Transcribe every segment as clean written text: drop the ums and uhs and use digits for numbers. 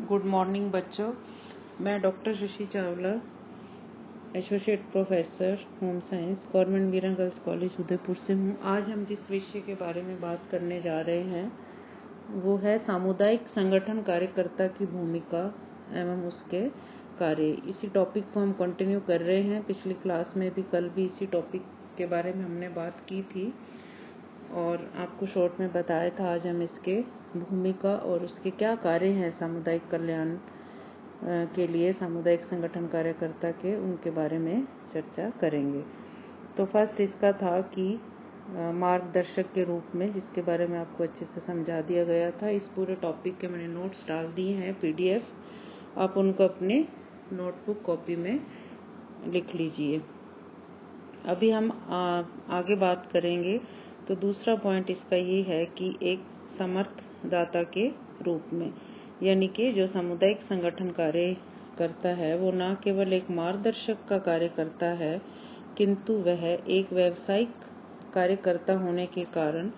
Good morning बच्चों। मैं doctor Shashi Chawla, associate professor home science, government Veera girls college Udaipur से हूँ। आज हम जिस विषय के बारे में बात करने जा रहे हैं वो है सामुदायिक संगठन कार्यकर्ता की भूमिका एवं उसके कार्य। इसी टॉपिक को हम कंटिन्यू कर रहे हैं। पिछली क्लास में भी कल भी इसी टॉपिक के बारे में हमने बात की थी और आपको शॉर्ट में बताया था। आज हम इसके भूमिका और उसके क्या कार्य हैं सामुदायिक कल्याण के लिए सामुदायिक संगठन कार्यकर्ता के, उनके बारे में चर्चा करेंगे। तो फर्स्ट इसका था कि मार्गदर्शक के रूप में, जिसके बारे में आपको अच्छे से समझा दिया गया था। इस पूरे टॉपिक के मैंने नोट्स डाल दिए हैं PDF, आप उनको अपने नोटबुक कॉपी में लिख लीजिए। अभी हम आगे बात करेंगे। तो दूसरा पॉइंट इसका ये है कि एक समर्थ दाता के रूप में, यानी कि जो सामुदायिक संगठन कार्य करता है वो न केवल एक मार्गदर्शक का कार्य करता है, किंतु वह एक व्यावसायिक कार्यकर्ता होने के कारण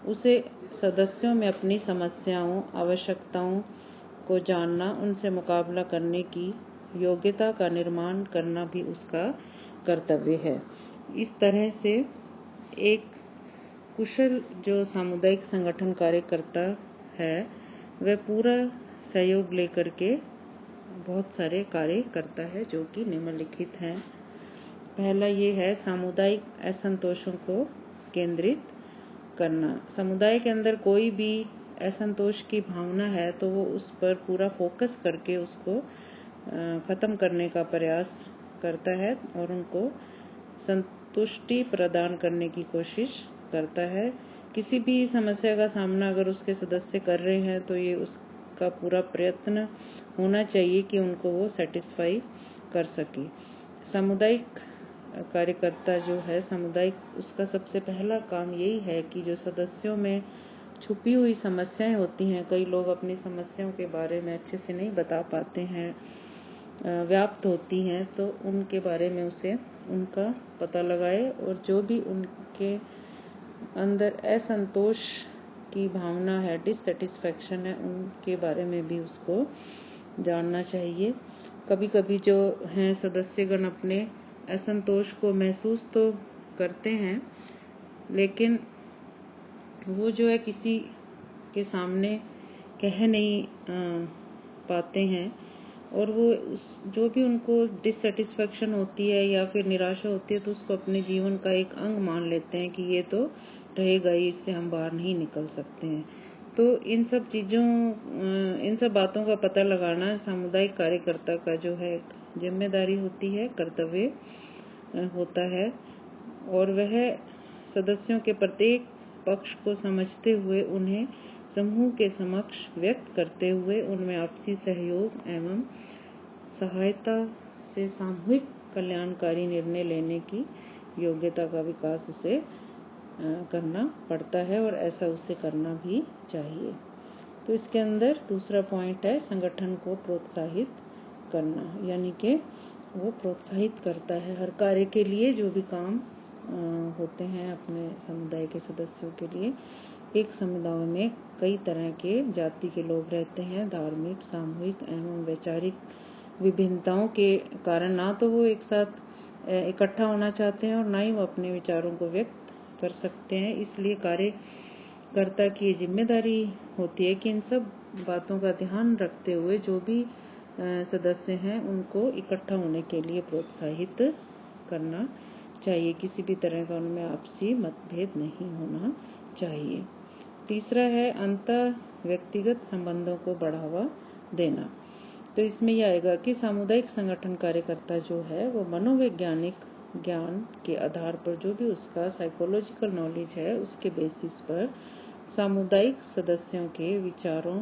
उसे सदस्यों में अपनी समस्याओं, आवश्यकताओं को जानना, उनसे मुकाबला करने की योग्यता का निर्माण करना भी उसका कर्तव्य है। इस तरह से एक कुशल जो सामुदायिक संगठन कार्यकर्ता है वह पूरा सहयोग लेकर के बहुत सारे कार्य करता है, जो कि निम्नलिखित हैं। पहला ये है सामुदायिक असंतोषों को केंद्रित करना। समुदाय के अंदर कोई भी असंतोष की भावना है तो वो उस पर पूरा फोकस करके उसको खत्म करने का प्रयास करता है और उनको संतुष्टि प्रदान करने की कोशिश करता है। किसी भी समस्या का सामना अगर उसके सदस्य कर रहे हैं तो ये उसका पूरा प्रयत्न होना चाहिए कि उनको वो सेटिस्फाई कर सके। सामुदायिक कार्यकर्ता जो है सामुदायिक, उसका सबसे पहला काम यही है कि जो सदस्यों में छुपी हुई समस्याएं होती हैं, कई लोग अपनी समस्याओं के बारे में अच्छे से नहीं बता पाते हैं, व्याप्त होती हैं, तो उनके बारे में उसे उनका पता लगाए और जो भी उनके अंदर असंतोष की भावना है, डिससेटिस्फैक्शन है, उनके बारे में भी उसको जानना चाहिए। कभी कभी जो हैं सदस्यगण अपने असंतोष को महसूस तो करते हैं, लेकिन वो जो है किसी के सामने कह नहीं पाते हैं और वो जो भी उनको डिससेटिस्फैक्शन होती है या फिर निराशा होती है तो उसको अपने जीवन का एक अंग मान लेते हैं कि ये तो रहेगा ही, इससे हम बाहर नहीं निकल सकते हैं। तो इन सब बातों का पता लगाना सामुदायिक कार्यकर्ता का जो है जिम्मेदारी होती है, कर्तव्य होता है, और वह सदस्यों के प्रत्येक पक्ष को समझते हुए उन्हें समूह के समक्ष व्यक्त करते हुए उनमें आपसी सहयोग एवं सहायता से सामूहिक कल्याणकारी निर्णय लेने की योग्यता का विकास उसे करना पड़ता है और ऐसा उसे करना भी चाहिए। तो इसके अंदर दूसरा पॉइंट है संगठन को प्रोत्साहित करना, यानी कि वो प्रोत्साहित करता है हर कार्य के लिए। जो भी काम होते हैं अपने समुदाय के सदस्यों के लिए। एक समुदाय में कई तरह के जाति के लोग रहते हैं। धार्मिक, सामूहिक एवं वैचारिक विभिन्नताओं के कारण ना तो वो एक साथ इकट्ठा होना चाहते हैं और ना ही वो अपने विचारों को व्यक्त कर सकते हैं। इसलिए कार्यकर्ता की जिम्मेदारी होती है कि इन सब बातों का ध्यान रखते हुए जो भी सदस्य हैं उनको इकट्ठा होने के लिए प्रोत्साहित करना चाहिए। किसी भी तरह का उनमें आपसी मतभेद नहीं होना चाहिए। तीसरा है अंतर व्यक्तिगत संबंधों को बढ़ावा देना। तो इसमें यह आएगा कि सामुदायिक संगठन कार्यकर्ता जो है वो मनोवैज्ञानिक ज्ञान के आधार पर, जो भी उसका साइकोलॉजिकल नॉलेज है, उसके बेसिस पर सामुदायिक सदस्यों के विचारों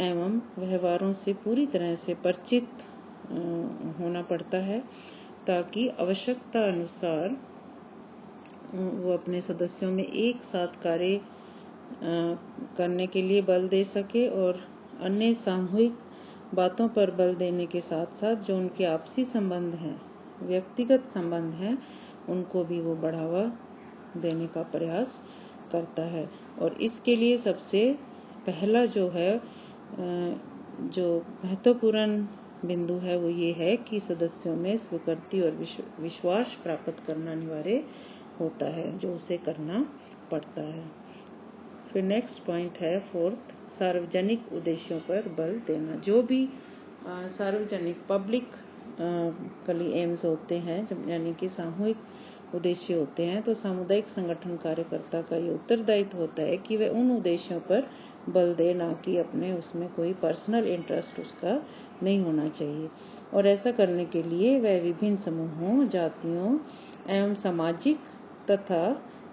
एवं व्यवहारों से पूरी तरह से परिचित होना पड़ता है, ताकि आवश्यकता अनुसार वो अपने सदस्यों में एक साथ कार्य करने के लिए बल दे सके और अन्य सामूहिक बातों पर बल देने के साथ साथ जो उनके आपसी संबंध हैं, व्यक्तिगत संबंध हैं, उनको भी वो बढ़ावा देने का प्रयास करता है। और इसके लिए सबसे पहला जो है जो महत्वपूर्ण बिंदु है वो ये है कि सदस्यों में स्वीकृति और विश्वास प्राप्त करना अनिवार्य होता है, जो उसे करना पड़ता है। फिर नेक्स्ट पॉइंट है फोर्थ, सार्वजनिक उद्देश्यों पर बल देना। जो भी सार्वजनिक पब्लिक कली एम्स होते हैं, यानी कि सामूहिक उद्देश्य होते हैं, तो सामुदायिक संगठन कार्यकर्ता का ये उत्तरदायित्व होता है कि वे उन उद्देश्यों पर बल दे, ना कि अपने उसमें कोई पर्सनल इंटरेस्ट उसका नहीं होना चाहिए। और ऐसा करने के लिए वह विभिन्न समूहों, जातियों एवं सामाजिक तथा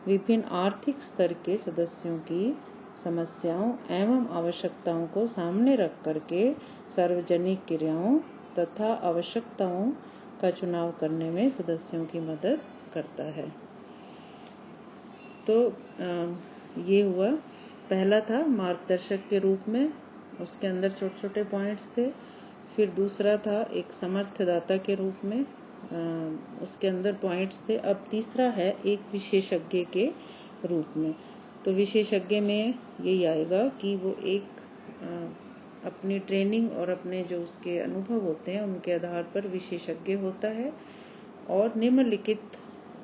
विभिन्न आर्थिक स्तर के सदस्यों की समस्याओं एवं आवश्यकताओं को सामने रख करके सार्वजनिक क्रियाओं तथा आवश्यकताओं का चुनाव करने में सदस्यों की मदद करता है। तो ये हुआ, पहला था मार्गदर्शक के रूप में, उसके अंदर छोटे छोटे पॉइंट्स थे। फिर दूसरा था एक समर्थदाता के रूप में, उसके अंदर पॉइंट्स थे। अब तीसरा है एक विशेषज्ञ के रूप में। तो विशेषज्ञ में यही आएगा कि वो एक अपनी ट्रेनिंग और अपने जो उसके अनुभव होते हैं उनके आधार पर विशेषज्ञ होता है और निम्नलिखित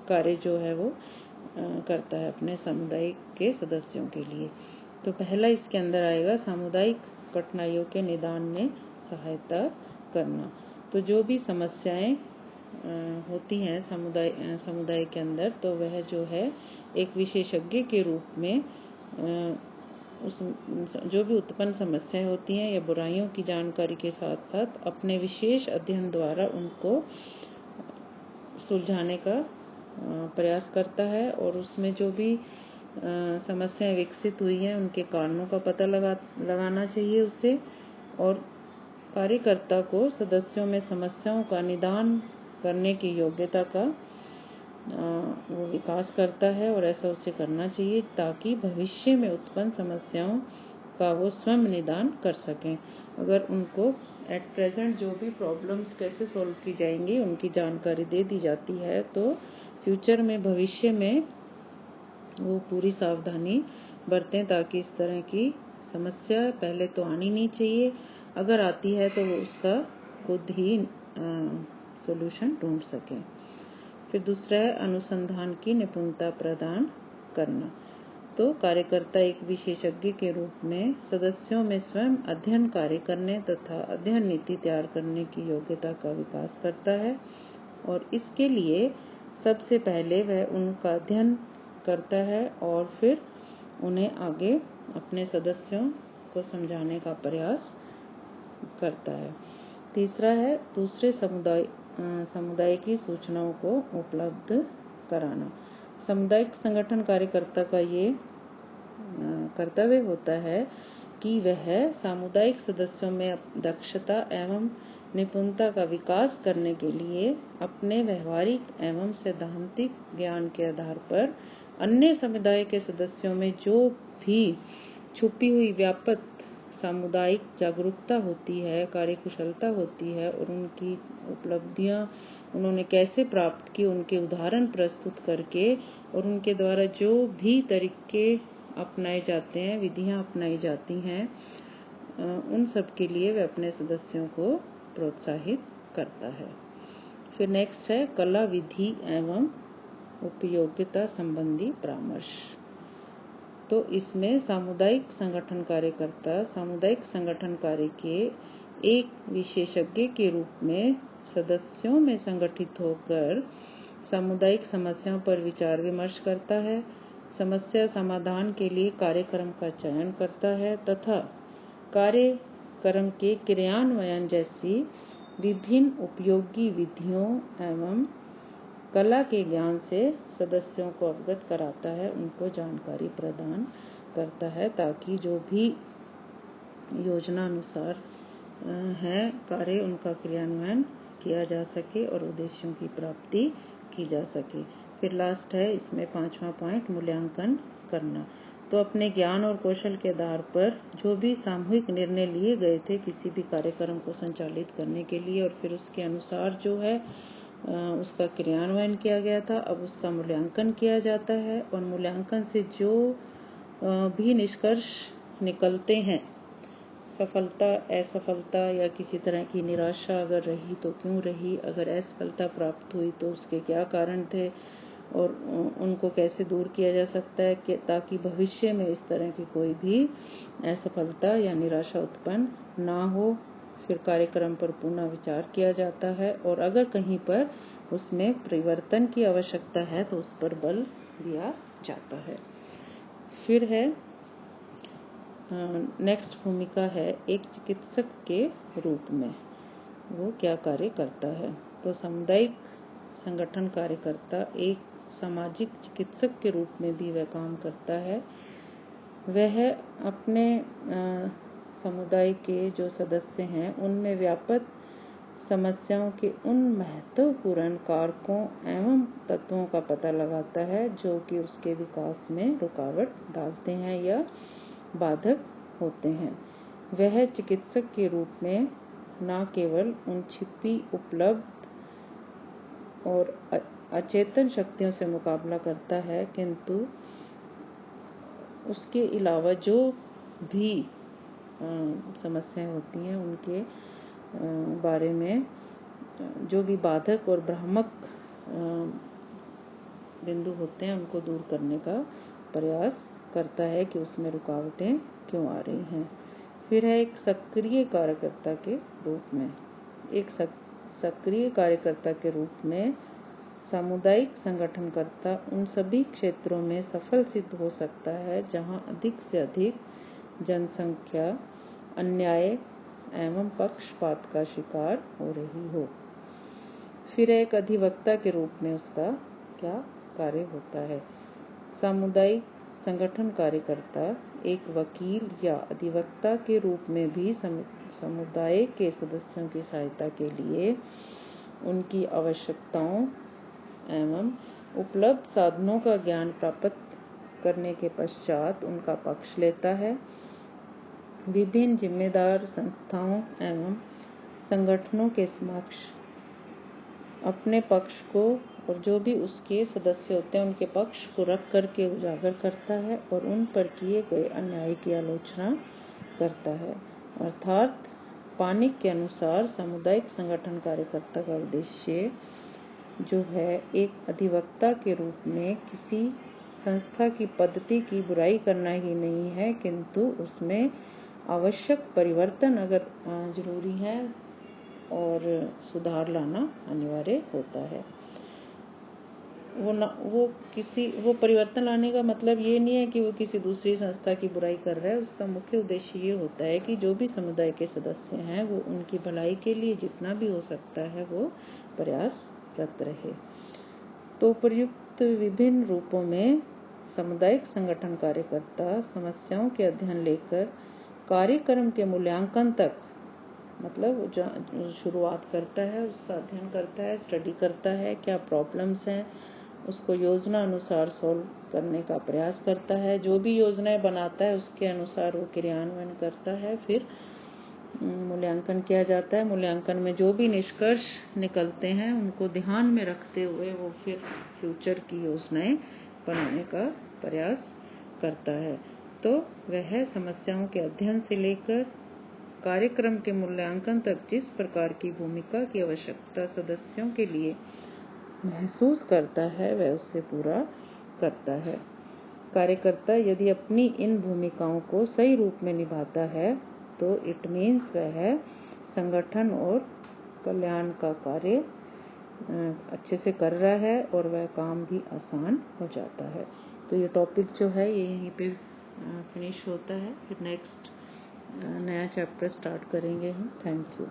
कार्य जो है वो करता है अपने समुदाय के सदस्यों के लिए। तो पहला इसके अंदर आएगा सामुदायिक कठिनाइयों के निदान में सहायता करना। तो जो भी समस्याएं होती हैं समुदाय के अंदर, तो वह जो है एक विशेषज्ञ के रूप में उस जो भी उत्पन्न समस्याएं होती हैं या बुराइयों की जानकारी के साथ साथ अपने विशेष अध्ययन द्वारा उनको सुलझाने का प्रयास करता है, और उसमें जो भी समस्याएं विकसित हुई हैं उनके कारणों का पता लगाना चाहिए उसे, और कार्यकर्ता को सदस्यों में समस्याओं का निदान करने की योग्यता का वो विकास करता है, और ऐसा उसे करना चाहिए ताकि भविष्य में उत्पन्न समस्याओं का वो स्वयं निदान कर सकें। अगर उनको एट प्रेजेंट जो भी प्रॉब्लम्स कैसे सॉल्व की जाएंगी उनकी जानकारी दे दी जाती है, तो फ्यूचर में, भविष्य में वो पूरी सावधानी बरतें ताकि इस तरह की समस्या पहले तो आनी नहीं चाहिए, अगर आती है तो वो उसका खुद ही सॉल्यूशन ढूंढ सकें। फिर दूसरा है अनुसंधान की निपुणता प्रदान करना। तो कार्यकर्ता एक विशेषज्ञ के रूप में सदस्यों में स्वयं अध्ययन कार्य करने तथा अध्ययन नीति तैयार करने की योग्यता का विकास करता है, और इसके लिए सबसे पहले वह उनका अध्ययन करता है और फिर उन्हें आगे अपने सदस्यों को समझाने का प्रयास करता है। तीसरा है दूसरे समुदाय की सूचनाओं को उपलब्ध कराना। सामुदायिक संगठन कार्यकर्ता का ये कर्तव्य होता है कि वह सामुदायिक सदस्यों में दक्षता एवं निपुणता का विकास करने के लिए अपने व्यवहारिक एवं सैद्धांतिक ज्ञान के आधार पर अन्य समुदाय के सदस्यों में जो भी छुपी हुई व्यापक सामुदायिक जागरूकता होती है, कार्यकुशलता होती है, और उनकी उपलब्धियां उन्होंने कैसे प्राप्त की, उनके उदाहरण प्रस्तुत करके, और उनके द्वारा जो भी तरीके अपनाए जाते हैं, विधियां अपनाई जाती हैं, उन सब के लिए वे अपने सदस्यों को प्रोत्साहित करता है। फिर नेक्स्ट है कला, विधि एवं उपयोगिता संबंधी परामर्श। तो इसमें सामुदायिक संगठन कार्यकर्ता सामुदायिक संगठन कार्य के एक विशेषज्ञ के रूप में सदस्यों में संगठित होकर सामुदायिक समस्याओं पर विचार विमर्श करता है, समस्या समाधान के लिए कार्यक्रम का चयन करता है तथा कार्यक्रम के क्रियान्वयन जैसी विभिन्न उपयोगी विधियों एवं कला के ज्ञान से सदस्यों को अवगत कराता है, उनको जानकारी प्रदान करता है ताकि जो भी योजना अनुसार है कार्य उनका क्रियान्वयन किया जा सके और उद्देश्यों की प्राप्ति की जा सके। फिर लास्ट है इसमें 5वां पॉइंट, मूल्यांकन करना। तो अपने ज्ञान और कौशल के आधार पर जो भी सामूहिक निर्णय लिए गए थे किसी भी कार्यक्रम को संचालित करने के लिए, और फिर उसके अनुसार जो है उसका क्रियान्वयन किया गया था, अब उसका मूल्यांकन किया जाता है, और मूल्यांकन से जो भी निष्कर्ष निकलते हैं सफलता, असफलता या किसी तरह की निराशा अगर रही तो क्यों रही, अगर असफलता प्राप्त हुई तो उसके क्या कारण थे और उनको कैसे दूर किया जा सकता है कि ताकि भविष्य में इस तरह की कोई भी असफलता या निराशा उत्पन्न ना हो। फिर कार्यक्रम पर पुनः विचार किया जाता है और अगर कहीं पर उसमें परिवर्तन की आवश्यकता है तो उस पर बल दिया जाता है। फिर है नेक्स्ट भूमिका है एक चिकित्सक के रूप में वो क्या कार्य करता है। तो सामुदायिक संगठन कार्यकर्ता एक सामाजिक चिकित्सक के रूप में भी वह काम करता है। वह अपने समुदाय के जो सदस्य हैं उनमें व्यापक समस्याओं के उन महत्वपूर्ण कारकों एवं तत्वों का पता लगाता है जो कि उसके विकास में रुकावट डालते हैं या बाधक होते हैं। वह चिकित्सक के रूप में न केवल उन छिपी, उपलब्ध और अचेतन शक्तियों से मुकाबला करता है किंतु उसके अलावा जो भी समस्याएं होती हैं उनके बारे में जो भी बाधक और भ्रामक बिंदु होते हैं उनको दूर करने का प्रयास करता है कि उसमें रुकावटें क्यों आ रही हैं। फिर है एक सक्रिय कार्यकर्ता के रूप में। एक सक्रिय कार्यकर्ता के रूप में सामुदायिक संगठनकर्ता उन सभी क्षेत्रों में सफल सिद्ध हो सकता है जहां अधिक से अधिक जनसंख्या अन्याय एवं पक्षपात का शिकार हो रही हो। फिर एक अधिवक्ता के रूप में उसका क्या कार्य होता है। सामुदायिक संगठन कार्यकर्ता एक वकील या अधिवक्ता के रूप में भी समुदाय के सदस्यों की सहायता के लिए उनकी आवश्यकताओं एवं उपलब्ध साधनों का ज्ञान प्राप्त करने के पश्चात उनका पक्ष लेता है। विभिन्न जिम्मेदार संस्थाओं एवं संगठनों के समक्ष अपने पक्ष को और जो भी उसके सदस्य होते हैं उनके पक्ष को रख करके उजागर करता है और उन पर किए गए अन्याय की आलोचना करता है। अर्थात पानिक के अनुसार सामुदायिक संगठन कार्यकर्ता का उद्देश्य जो है एक अधिवक्ता के रूप में किसी संस्था की पद्धति की बुराई करना ही नहीं है किंतु उसमें आवश्यक परिवर्तन अगर जरूरी है और सुधार लाना अनिवार्य होता है। वो परिवर्तन लाने का मतलब ये नहीं है कि वो किसी दूसरी संस्था की बुराई कर रहा है। उसका मुख्य उद्देश्य ये होता है कि जो भी समुदाय के सदस्य हैं वो उनकी भलाई के लिए जितना भी हो सकता है वो प्रयासरत रहे। तो प्रयुक्त विभिन्न रूपों में सामुदायिक संगठन कार्यकर्ता समस्याओं के अध्ययन लेकर कार्यक्रम के मूल्यांकन तक मतलब शुरुआत करता है, उसका अध्ययन करता है, स्टडी करता है, क्या प्रॉब्लम्स हैं उसको योजना अनुसार सॉल्व करने का प्रयास करता है। जो भी योजनाएं बनाता है उसके अनुसार वो क्रियान्वयन करता है। फिर मूल्यांकन किया जाता है। मूल्यांकन में जो भी निष्कर्ष निकलते हैं उनको ध्यान में रखते हुए वो फिर फ्यूचर की योजनाएं बनाने का प्रयास करता है। तो वह समस्याओं के अध्ययन से लेकर कार्यक्रम के मूल्यांकन तक जिस प्रकार की भूमिका की आवश्यकता सदस्यों के लिए महसूस करता है वह उससे पूरा करता है। कार्यकर्ता यदि अपनी इन भूमिकाओं को सही रूप में निभाता है तो इट मीन्स वह संगठन और कल्याण का कार्य अच्छे से कर रहा है और वह काम भी आसान हो जाता है। तो ये टॉपिक जो है ये यहीं पे फिनिश होता है। फिर नेक्स्ट नया चैप्टर स्टार्ट करेंगे हम। Thank you.